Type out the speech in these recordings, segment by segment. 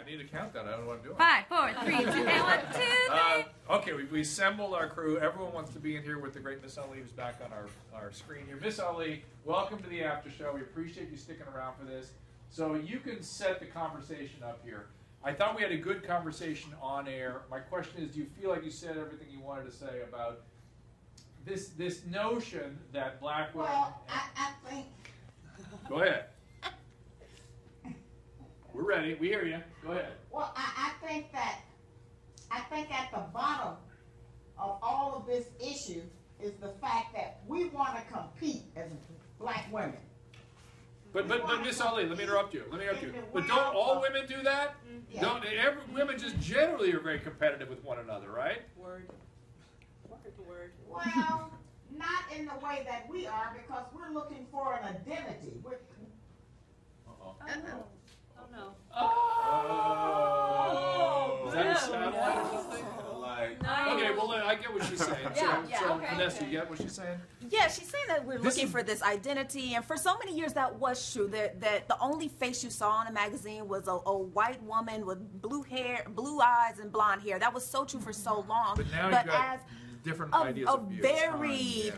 need a countdown. I don't know what I'm doing. 5, 4, 3, 2, and 1, 2, okay, we assembled our crew. Everyone wants to be in here with the great Miss Ali, who's back on our screen here. Miss Ali, welcome to the after show. We appreciate you sticking around for this. So you can set the conversation up here. I thought we had a good conversation on air. My question is, do you feel like you said everything you wanted to say about this notion that black women... Well, I think... Go ahead. We're ready. We hear you. Go ahead. Well, I think at the bottom of all of this issue is the fact that we want to compete as black women. But Miss Ali, let me interrupt you. But don't all women do that? Yeah. Don't women just generally are very competitive with one another, right? Word. Well, not in the way that we are, because we're looking for an identity. Oh no. Oh! Is that a sound like? No. Okay, well, I get what she's saying. So Vanessa, you get what she's saying? Yeah, she's saying that we're looking for this identity, and for so many years that was true. That the only face you saw in a magazine was a white woman with blue hair, blue eyes, and blonde hair. That was so true for so long. But now you've got different ideas of beauty.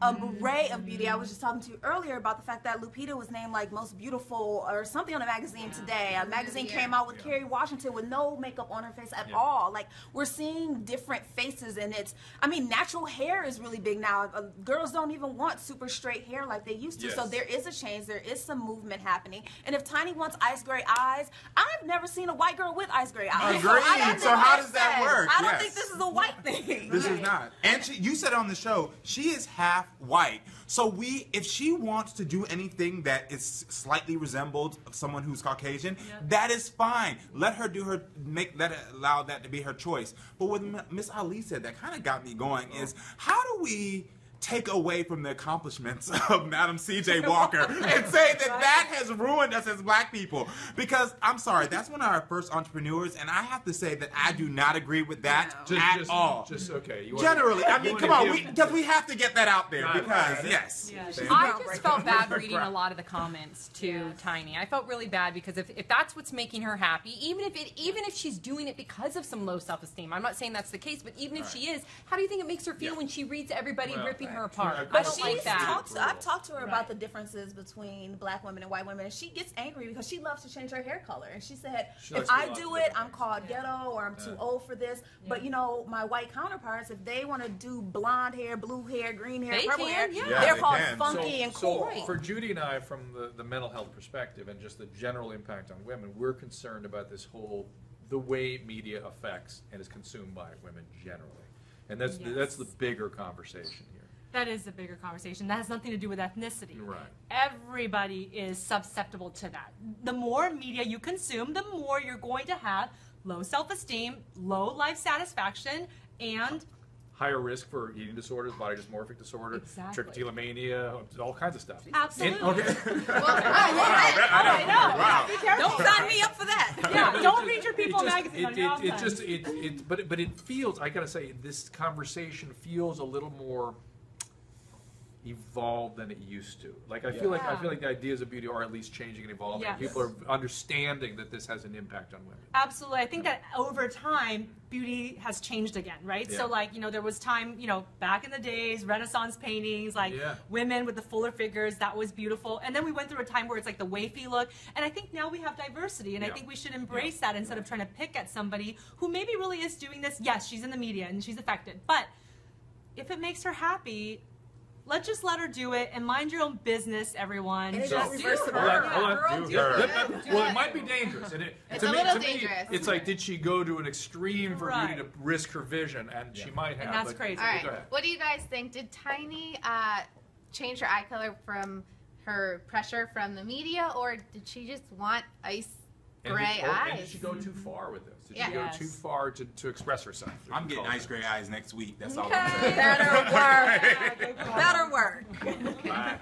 Array of beauty. I was just talking to you earlier about the fact that Lupita was named like most beautiful or something on a magazine today. A magazine came out with Kerry Washington with no makeup on her face at all. Like, we're seeing different faces, and I mean, natural hair is really big now. Girls don't even want super straight hair like they used to. So there is a change. There is some movement happening. And if Tiny wants ice gray eyes, I've never seen a white girl with ice gray eyes. Agreed. So how does that work? I don't think this is a white thing. This is not. And you said on the show, she is half white. So if she wants to do anything that is slightly resembled someone who's Caucasian, that is fine. Let her do allow that to be her choice. But what Miss Ali said that kind of got me going is, how do we take away from the accomplishments of Madam C.J. Walker and say that has ruined us as black people? Because, I'm sorry, that's one of our first entrepreneurs, and I have to say that I do not agree with that at all. Okay. Generally, I mean, come on, because we have to get that out there, because, yes. I just felt bad reading a lot of the comments to Tiny. I felt really bad, because if that's what's making her happy, even if she's doing it because of some low self-esteem, I'm not saying that's the case, but even if she is, how do you think it makes her feel when she reads everybody ripping her apart? But I don't like that. I've talked to her about the differences between black women and white women, and she gets angry because she loves to change her hair color. And she said, if I do it, I'm called ghetto, or I'm too old for this. But, you know, my white counterparts, if they want to do blonde hair, blue hair, green hair, purple hair, they're called funky and cool. So for Judy and I, from the mental health perspective and just the general impact on women, we're concerned about the way media affects and is consumed by women generally. And that's the bigger conversation here. That is a bigger conversation. That has nothing to do with ethnicity. Right. Everybody is susceptible to that. The more media you consume, the more you're going to have low self-esteem, low life satisfaction, and higher risk for eating disorders, body dysmorphic disorder, trichotillomania, all kinds of stuff. Absolutely. Don't sign me up for that. Yeah, don't read your People magazine on your But it feels, I gotta say, this conversation feels a little more evolved than it used to. Like I feel like the ideas of beauty are at least changing and evolving. Yes. People are understanding that this has an impact on women. Absolutely. I think that over time, beauty has changed again, right? Yeah. So like, you know, there was time, you know, back in the days, Renaissance paintings, like women with the fuller figures, that was beautiful. And then we went through a time where it's like the wafy look. And I think now we have diversity, and I think we should embrace that instead of trying to pick at somebody who maybe really is doing this. Yes, she's in the media and she's affected, but if it makes her happy, let's just let her do it and mind your own business, everyone. And Well, it might be dangerous. And it's a little dangerous. It's like, did she go to an extreme for beauty to risk her vision? And she might have. And that's crazy. All right. What do you guys think? Did Tiny change her eye color from her pressure from the media, or did she just want ice gray eyes? And did she go too far with this? Did she go too far to express herself? I'm getting ice gray eyes next week. That's all Okay. I'm saying. Better work. Better work. Bye.